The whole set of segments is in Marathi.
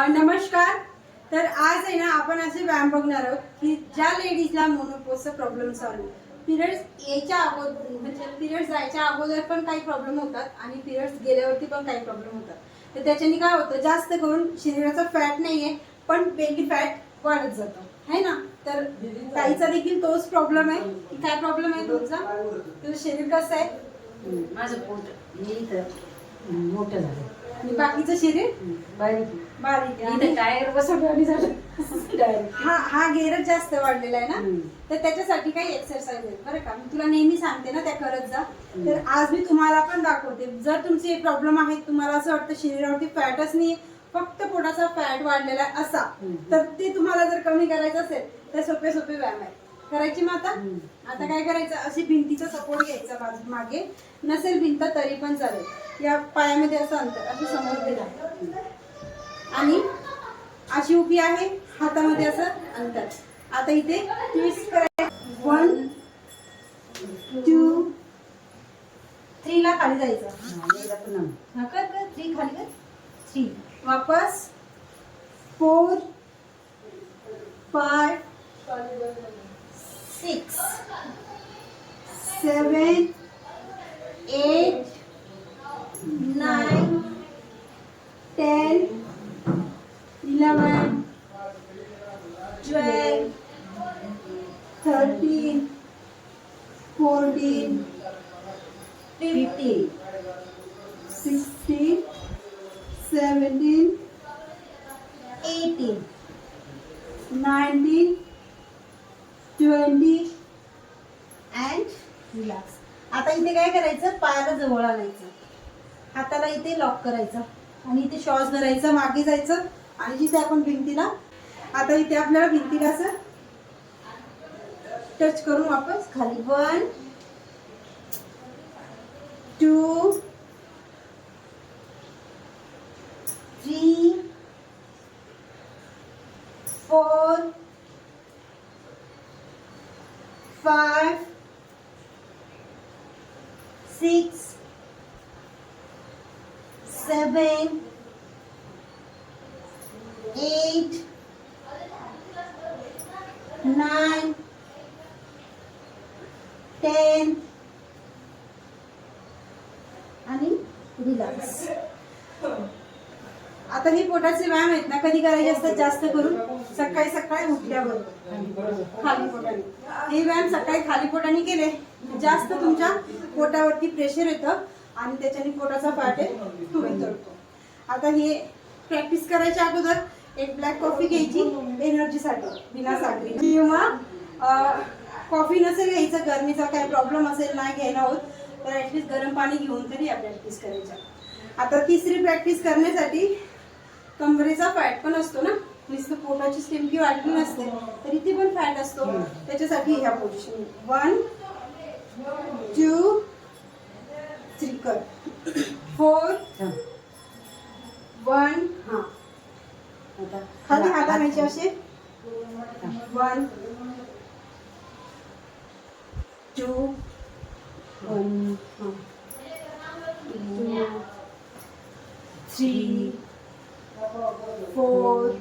नमस्कार. तर आज आहे ना आपण असे व्यायाम बघणार आहोत की ज्या लेडीजला मोनोपॉजचा प्रॉब्लेम सॉल्व, पिरियड्स यायच्या अगोदर म्हणजे पिरियड्स जायच्या अगोदर पण काही प्रॉब्लेम होतात आणि पिरियड्स गेल्यावरती पण काही प्रॉब्लेम होतात. तर त्याच्याने काय होतं, जास्त करून शरीराचा फॅट नाहीये पण बेली फॅट वाढत जातो है ना. तर ताईचा देखील तोच प्रॉब्लेम आहे की काय प्रॉब्लेम आहे तुझा? तुझं शरीर कसं आहे? माझं पोट इथं मोठं झालं आणि बाकीचं शरीर बारीक बारीक आहे. इथं टायर बसवलं झालं डायरेक्ट. हा गेरच जास्त वाढलेला आहे ना. तर त्याच्यासाठी काही एक्सरसाइज आहे बरं का, मी तुला नेहमी सांगते ना त्या करत जा. तर आज मी तुम्हाला पण दाखवते. जर तुमचे प्रॉब्लेम आहेत, तुम्हाला असं वाटतं शरीरावरती फॅटच नाही, फक्त पोटाचा फॅट वाढलेला असा, तर ते तुम्हाला जर कमी करायचं असेल तर सोपे सोपे व्यायाम आहे करायची. मग आता काय करायचं, अशी भिंतीचा सपोर्ट घ्यायचा बाजू मागे, नसेल भिंत तरी पण चालेल. या पायामध्ये असं अंतर असं समोर दिलं आणि अशी उभी आहे, हातामध्ये असं अंतर. आता इथे ट्विस्ट करायचं. 1 2 3 ला खाली जायचं. हा कर 3 खाली कर. 3 वापस 4 5 6 7 8 9 10 11 12 13 14 15 16 17 18 19 20 and relax. आता इथे काय करायचं, पायाला जवळ आणायचं, हाताला इथे लॉक करायचं आणि इथे श्वास धरायचा, मागे जायचं आणि जिथे आपण भिंतीला, आता इथे आपल्याला भिंतीला असं टच करून वापस खाली. 1 2 3 4 5 6 7 8 9 10 आणि रिलॅक्स. आता हे पोटाचे व्यायाम आहेत ना, कधी करायचे असतात, जास्त करून सकाळी सकाळी उठल्यावर खाली पोटाने. हे व्यायाम सकाळी खाली पोटाने केले जास्त तुमच्या पोटावरती प्रेशर येतं आणि त्याच्याने पोटाचा फॅट आहे कमी करतो. आता हे प्रॅक्टिस करायच्या अगोदर एक ब्लॅक कॉफी घ्यायची एनर्जीसाठी, बिना साखरी, किंवा कॉफी नसेल घ्यायचं, गरमीचा काही प्रॉब्लेम असेल नाही घ्यायला होत तर ॲटलिस्ट गरम पाणी घेऊन तरी या प्रॅक्टिस करायच्या. आता तिसरी प्रॅक्टिस करण्यासाठी कमरेचा फॅट पण असतो ना, नुसतं पोटाची स्टिमकी वाढली नसते तर इथे पण फॅट असतो. त्याच्यासाठी ह्या पोझिशन 1 2 3 कर 4 1 हा खाली हात आणायचे असे 1 2 1 2 3 4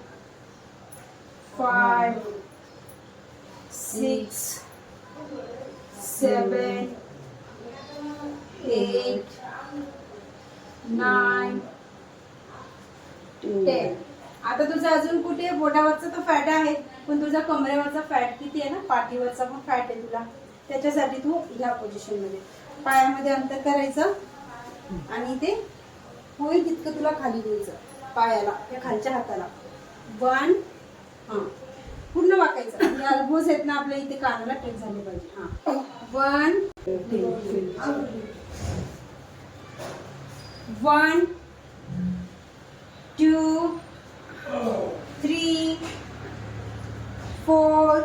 5 6 7 8 9 10. आता तुझं अजून कुठे पोटावरचा तो फॅट आहे पण तुझा कमरेवरचा फॅट किती आहे ना, पाठीवरचा पण फॅट आहे तुला. त्याच्यासाठी तू ह्या पोझिशन मध्ये पायामध्ये अंतर करायचं आणि ते होईल तितकं तुला खाली द्यायचं पायाला, या खालच्या हाताला. 1 हा पूर्ण वाकायचं आणि अल्बोज आहेत ना आपल्या इथे कानाला टच झाले पाहिजे. हा 1 1 2 3 4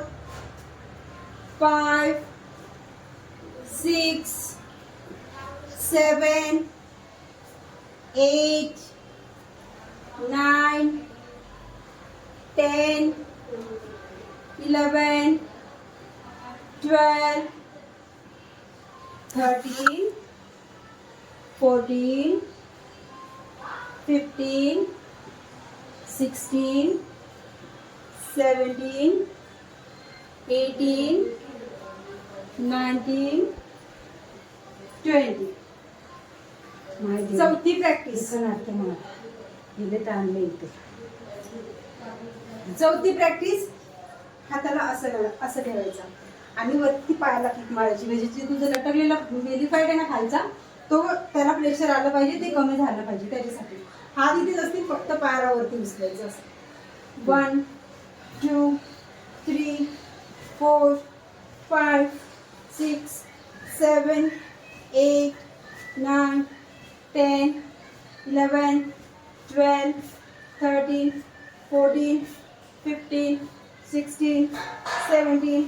5 6 7 8 9 10 11 12 13 14 15 16, 17, 18, 19, 20. माहिती चौथी प्रॅक्टिस. वाटतं मला इथे ताणलं इथे. चौथी प्रॅक्टिस. हाताला असं ठेवायचं आणि वरती पायाला किक मारायची. म्हणजे जे तुझं लटकलेला व्हेरीफाईड आहे ना खालचा, तो त्याला प्रेशर आलं पाहिजे, ते कमी झालं पाहिजे. त्याच्यासाठी हात इथेच असतील, फक्त पायाला वरती उचलायचं असं. 1, 2, 3, 4, 5, 6, 7, 8, 9, 10, 11, 12, 13, 14, 15, 16, 17,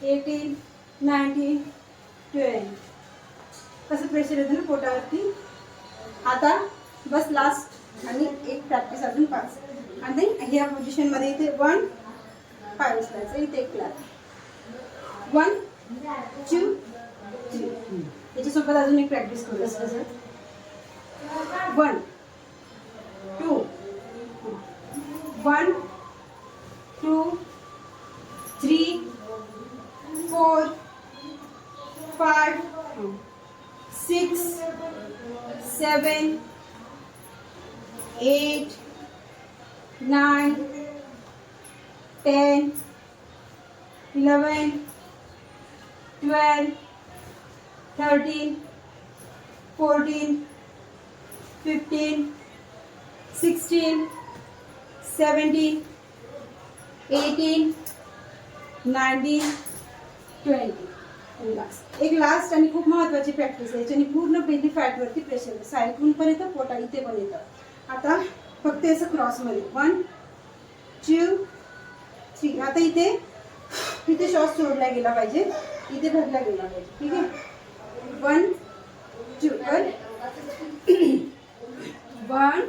18, 19, 20. कसं प्रेशर येतं ना पोटावरती. आता बस लास्ट आणि एक प्रॅक्टिस अजून 5. आणि ह्या पोझिशनमध्ये इथे 1 पाय उचलायचं, इथे एक क्लॅप. 1, 2, 3. याच्यासोबत अजून एक प्रॅक्टिस करू. कसं 1, 2, 1, 2, 3, 4, 5, 6, 7, 8, 9, 10, 11, 12, 13, 14, 15, 16, 17, 18, 19, 20. एक लास्ट आणि खूप महत्त्वाची प्रॅक्टिस आहे. याच्याने पूर्ण बेली फॅटवरती प्रेशर येतं. साईडून पण येतं, पोटा इथे पण येतं. आता फक्त असं क्रॉसमध्ये 1, 2, 3. आता इथे श्वास सोडला गेला पाहिजे, इथे भरला गेला पाहिजे. ठीक आहे. 1, 2. 1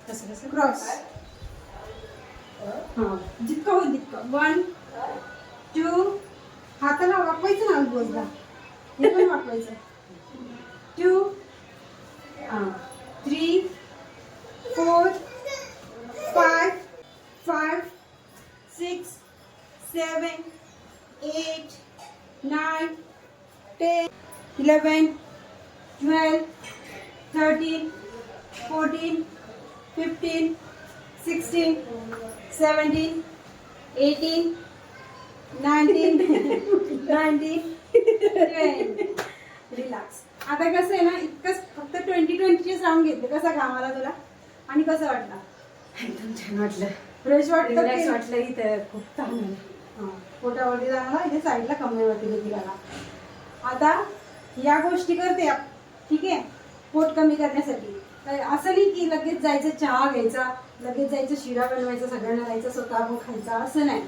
कसं क्रॉस. हां, जितकं होईल तितकं. 1, 2. हाताला वाकवायचं ना बोजला, हे पण वाकवायचं. 2, 3, 4, 5, 6, 7, 8, 9, 10, 11, 12, 13, 14, 15, 16, 17, 18, 19, 20. रिलॅक्स. आता कसं आहे ना, इतकंच फक्त 20-20चे राऊंड घेतले. कसा काम आला तुला आणि कसं वाटलं? एकदम छान वाटलं. फ्रेश वाटतं. रिलॅक्स वाटलं. इथं खूप ताण आहे. हां, पोटावरती जाणार, इथे साईडला कमरेवरती देखील आला. आता या गोष्टी करते ठीक आहे, पोट कमी करण्यासाठी. असं नाही की लगेच जायचं चहा घ्यायचा, लगेच जायचं शिरा बनवायचा, सगळ्यांना द्यायचं, स्वतः खायचा, असं नाही.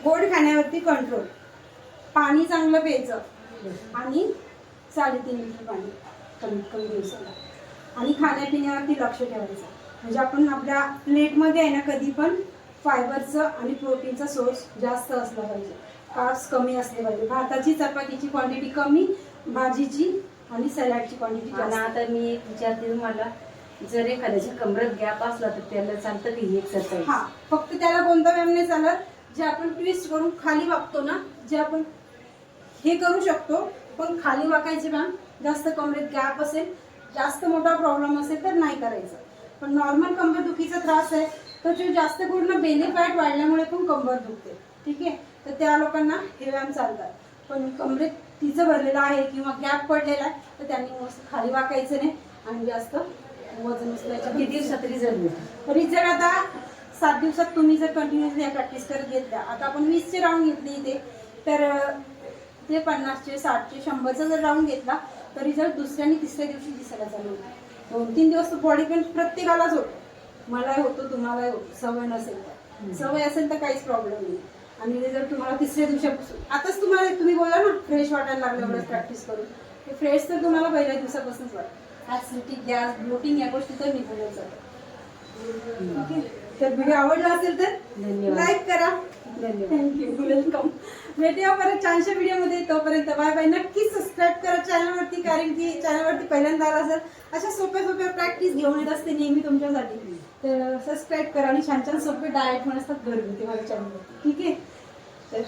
गोड खाण्यावरती कंट्रोल. पाणी चांगलं प्यायचं आणि 3.5 लिटर पाणी कमीत कमी दिवसाला. आणि खाण्यापिण्यावरती लक्ष ठेवायचं. म्हणजे आपण आपल्या प्लेटमध्ये आहे ना, कधी पण फायबरचं आणि प्रोटीनचा सोर्स जास्त असला पाहिजे. कार्ब्स कमी असले पाहिजे. भाताची चपातीची क्वांटिटी कमी, भाजीची आणि सॅलडची क्वांटिटी आणि जास्त. आता मी एक विचारते तुम्हाला, जर एखाद्याच्या कमरेत गॅप असला तर त्याला चालतं की एक्सरसाइज? हां, फक्त त्याला कोणता व्यायाम नाही चालत. जे आपण ट्विस्ट करून खाली वागतो ना, जे आपण हे करू शकतो, पण खाली वाकायचे व्यायाम जास्त कमरेत गॅप असेल, जास्त मोठा प्रॉब्लेम असेल तर नाही करायचं. पण नॉर्मल कंबरदुखीचा त्रास आहे तर जो जास्त पूर्ण बेली फॅट वाढल्यामुळे पण कंबर दुखते. ठीक आहे, तर त्या लोकांना हे व्यायाम चालतात. पण कमरेत तिचं भरलेलं आहे किंवा गॅप पडलेला आहे तर त्यांनी मस्त खाली वाकायचं नाही आणि जास्त वजन उचलायचं. किती दिवसात रिझल्ट मिळतो? रिझल्ट आता 7 दिवसात तुम्ही जर कंटिन्युअसली या प्रॅक्टिस करत घेतल्या. आता आपण 20चे राऊंड घेतले इथे, तर ते 50चे, 60चे, 100चा जर राऊंड घेतला तर रिझल्ट दुसऱ्या आणि तिसऱ्या दिवशी दिसायला चालू होतो. 2-3 दिवस तो बॉडी पेन प्रत्येकालाच होतो. मलाही होतो, तुम्हालाही होतो. सवय नसेल तर, सवय असेल तर काहीच प्रॉब्लेम नाही. आणि रिझल्ट तुम्हाला तिसऱ्या दिवसापासून. आताच तुम्ही बोला ना फ्रेश वाटायला लागलं एवढंच प्रॅक्टिस करून. ते फ्रेश तर तुम्हाला पहिल्या दिवसापासूनच वाटतं. ऍसिडिटी, गॅस, ब्लोटिंग या गोष्टी तर निघूनच जातात. ओके, तर व्हिडिओ आवडला असेल तर लाईक करा. Thank you, welcome. भेटूया परत छानशा व्हिडिओमध्ये. तोपर्यंत बाय बाय. नक्की सबस्क्राईब करा चॅनलवरती, कारण की चॅनलवरती पहिल्यांदा आला असेल अशा सोप्या सोप्या प्रॅक्टिस घेऊन येत असते नेहमी तुमच्यासाठी. तर सबस्क्राईब करा आणि छान छान सोपे डाएट पण असतात घरगुती माझ्या चॅनलवरती. ठीक आहे. तर